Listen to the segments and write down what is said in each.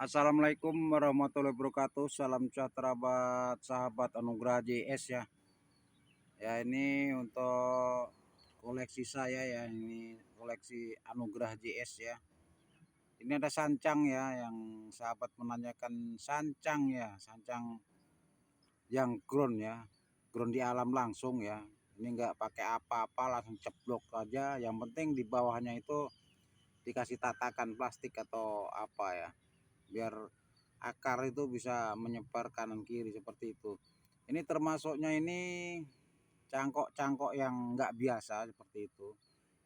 Assalamualaikum warahmatullahi wabarakatuh. Salam sejahtera buat sahabat Anugerah JS ya. Ya ini untuk koleksi saya ya. Ini koleksi Anugerah JS ya. Ini ada sancang ya, yang sahabat menanyakan sancang ya, sancang yang ground ya, ground di alam langsung ya. Ini nggak pakai apa-apa, langsung ceplok aja. Yang penting di bawahnya itu dikasih tatakan plastik atau apa ya, biar akar itu bisa menyebar kanan kiri seperti itu. Ini termasuknya ini cangkok-cangkok yang nggak biasa seperti itu.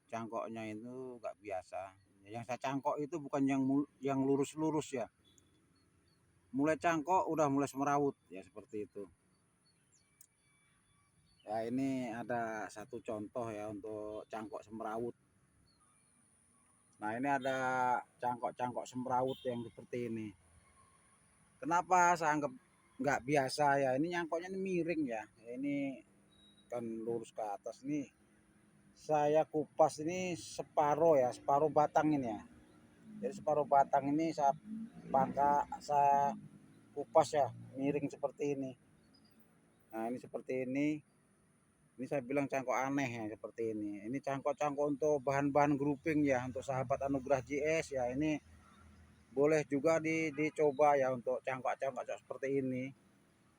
Cangkoknya itu nggak biasa. Yang saya cangkok itu bukan yang lurus-lurus ya. Mulai cangkok udah mulai semerawut ya seperti itu. Ya ini ada satu contoh ya untuk cangkok semerawut. Nah ini ada cangkok-cangkok semerawut yang seperti ini. Kenapa saya anggap nggak biasa ya? Ini nyangkoknya ini miring ya. Ini kan lurus ke atas nih. Saya kupas ini separuh ya, separuh batang ini ya. Jadi separuh batang ini saya kupas ya, miring seperti ini. Nah ini seperti ini. Ini saya bilang cangkok aneh ya seperti ini. Ini cangkok-cangkok untuk bahan-bahan grouping ya, untuk sahabat Anugerah JS ya. Ini boleh juga dicoba ya untuk cangkok-cangkok seperti ini.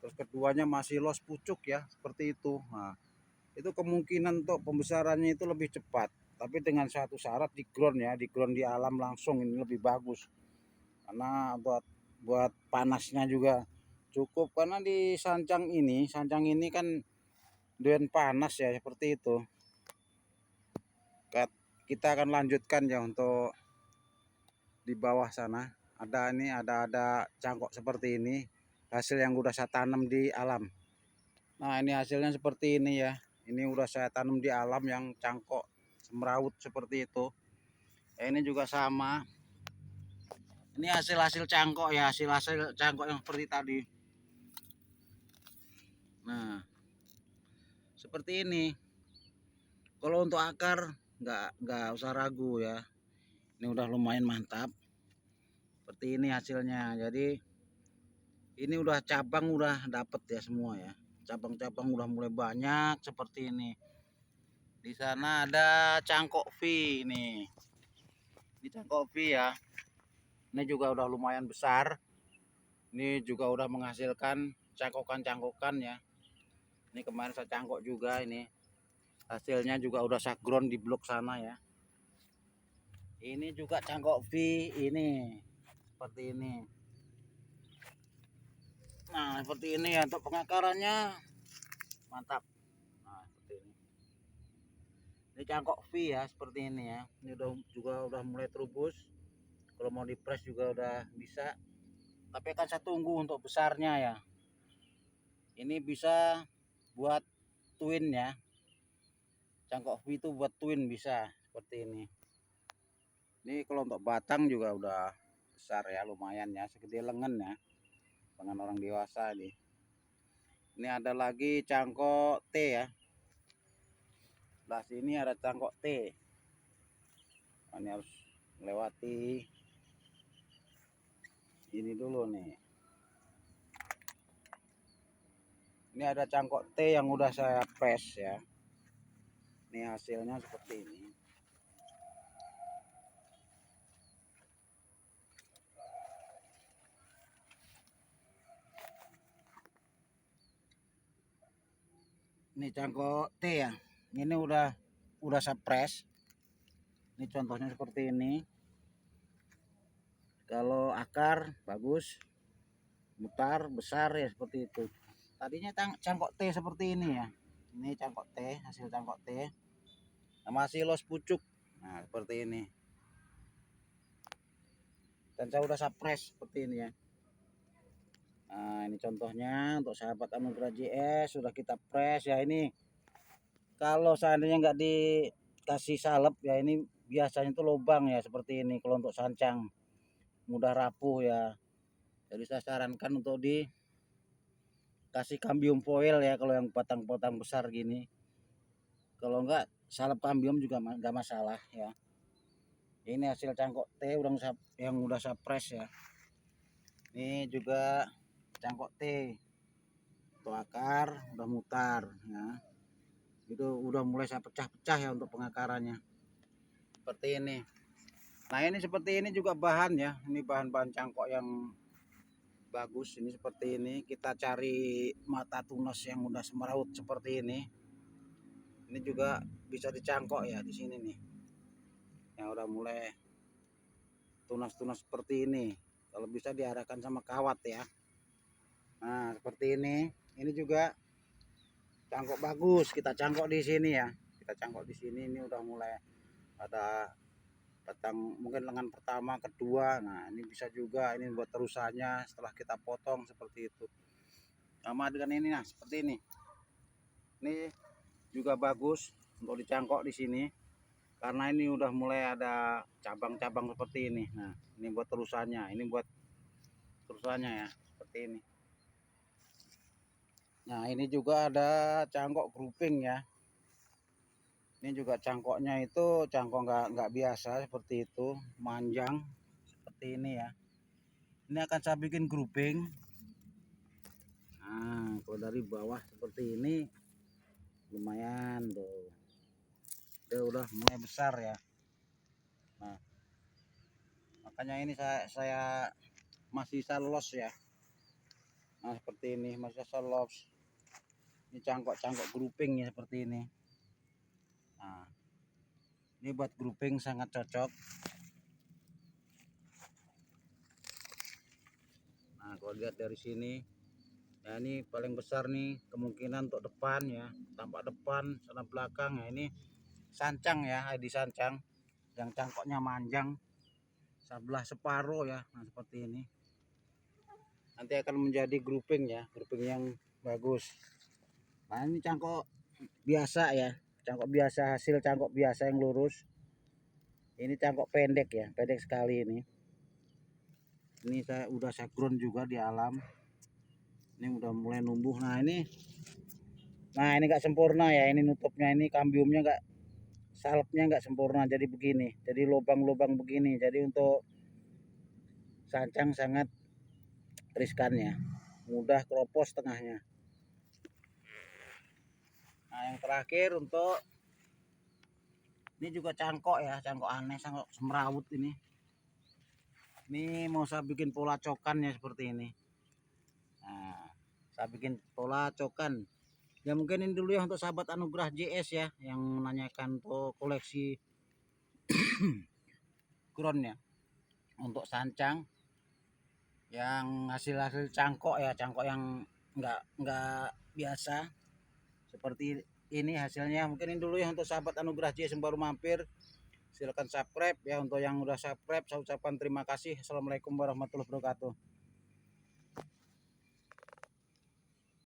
Terus keduanya masih los pucuk ya, seperti itu. Nah, itu kemungkinan untuk pembesarannya itu lebih cepat, tapi dengan satu syarat di ground ya, di ground di alam langsung ini lebih bagus, karena buat panasnya juga cukup, karena di sancang ini kan doyan panas ya seperti itu. Kita akan lanjutkan ya untuk di bawah sana. Ada cangkok seperti ini, hasil yang udah saya tanam di alam. Nah ini hasilnya seperti ini ya. Ini udah saya tanam di alam yang cangkok semerawut seperti itu. Ya, ini juga sama. Ini hasil cangkok ya, hasil cangkok yang seperti tadi. Nah seperti ini. Kalau untuk akar nggak usah ragu ya. Ini udah lumayan mantap. Seperti ini hasilnya. Jadi ini udah cabang udah dapet ya semua ya. Cabang-cabang udah mulai banyak seperti ini. Di sana ada cangkok V ini. Ini cangkok V ya. Ini juga udah lumayan besar. Ini juga udah menghasilkan cangkokan-cangkokan ya. Ini kemarin saya cangkok juga ini. Hasilnya juga udah saya ground di blok sana ya. Ini juga cangkok V ini. Seperti ini. Nah, seperti ini ya untuk pengakarannya. Mantap. Nah, seperti ini. Ini cangkok V ya, seperti ini ya. Ini udah mulai terubus. Kalau mau dipres juga udah bisa. Tapi kan saya tunggu untuk besarnya ya. Ini bisa buat twin ya. Cangkok V itu buat twin bisa seperti ini. Ini kalau untuk batang juga udah besar ya, lumayan ya, segede lengan ya, dengan orang dewasa ini. Ini ada lagi cangkok T ya. Sebelah sini ada cangkok T. Ini harus melewati ini dulu nih. Ini ada cangkok T yang udah saya press ya. Ini hasilnya seperti ini. Ini cangkok T ya. Ini udah saya press. Ini contohnya seperti ini. Kalau akar bagus, mutar besar ya seperti itu. Tadinya cangkok T seperti ini ya. Ini cangkok T, hasil cangkok T. Masih los pucuk. Nah, seperti ini. Dan saya udah sapres seperti ini ya. Nah, ini contohnya untuk sahabat Anugerah JS sudah kita press ya. Ini kalau seandainya nggak dikasih salep ya, ini biasanya itu lubang ya seperti ini. Kalau untuk sancang mudah rapuh ya. Jadi saya sarankan untuk dikasih kambium foil ya kalau yang batang-batang besar gini. Kalau enggak salep kambium juga nggak masalah ya. Ini hasil cangkok T yang udah saya press ya. Ini juga cangkok T, tuh akar udah mutar ya. Itu udah mulai saya pecah-pecah ya untuk pengakarannya seperti ini. Nah ini seperti ini juga bahan ya, ini bahan-bahan cangkok yang bagus. Ini seperti ini, kita cari mata tunas yang udah semeraut seperti ini juga bisa dicangkok ya di sini nih, yang udah mulai tunas-tunas seperti ini. Kalau bisa diarahkan sama kawat ya. Nah seperti ini juga cangkok bagus, kita cangkok di sini ya, kita cangkok di sini. Ini udah mulai ada batang, mungkin lengan pertama kedua. Nah ini bisa juga, ini buat terusannya setelah kita potong seperti itu. Sama dengan ini, nah seperti ini juga bagus untuk dicangkok di sini karena ini udah mulai ada cabang-cabang seperti ini. Nah ini buat terusannya, ini buat terusannya ya seperti ini. Nah ini juga ada cangkok grouping ya. Ini juga cangkoknya itu cangkok nggak biasa seperti itu, manjang seperti ini ya. Ini akan saya bikin grouping. Nah kalau dari bawah seperti ini lumayan tuh, dia udah mulai besar ya. Nah makanya ini saya masih salos ya. Nah seperti ini masih salos. Ini cangkok-cangkok grouping ya seperti ini. Nah ini buat grouping sangat cocok. Nah kalau lihat dari sini ya, ini paling besar nih kemungkinan untuk depan ya, tampak depan sana belakang ya. Ini sancang ya, ID sancang yang cangkoknya manjang sebelah separuh ya. Nah seperti ini nanti akan menjadi grouping ya, grouping yang bagus. Nah ini cangkok biasa ya, cangkok biasa, hasil cangkok biasa yang lurus. Ini cangkok pendek ya, pendek sekali ini. Ini saya ground juga di alam. Ini udah mulai numbuh. Nah ini nggak sempurna ya, ini nutupnya, ini kambiumnya nggak, salpnya nggak sempurna, jadi begini, jadi lubang-lubang begini. Jadi untuk sancang sangat riskan ya, mudah keropos tengahnya. Nah yang terakhir untuk ini juga cangkok ya, cangkok aneh, cangkok semrawut ini. Ini mau saya bikin pola cokan ya seperti ini. Nah saya bikin pola cokan ya, mungkin ini dulu ya untuk sahabat Anugrah JS ya yang menanyakan untuk koleksi ground ya, untuk sancang yang hasil cangkok ya, cangkok yang nggak biasa seperti ini hasilnya. Mungkin ini dulu ya untuk sahabat Anugrah JS yang baru mampir, silahkan subscribe ya. Untuk yang udah subscribe saya ucapkan terima kasih. Assalamualaikum warahmatullahi wabarakatuh.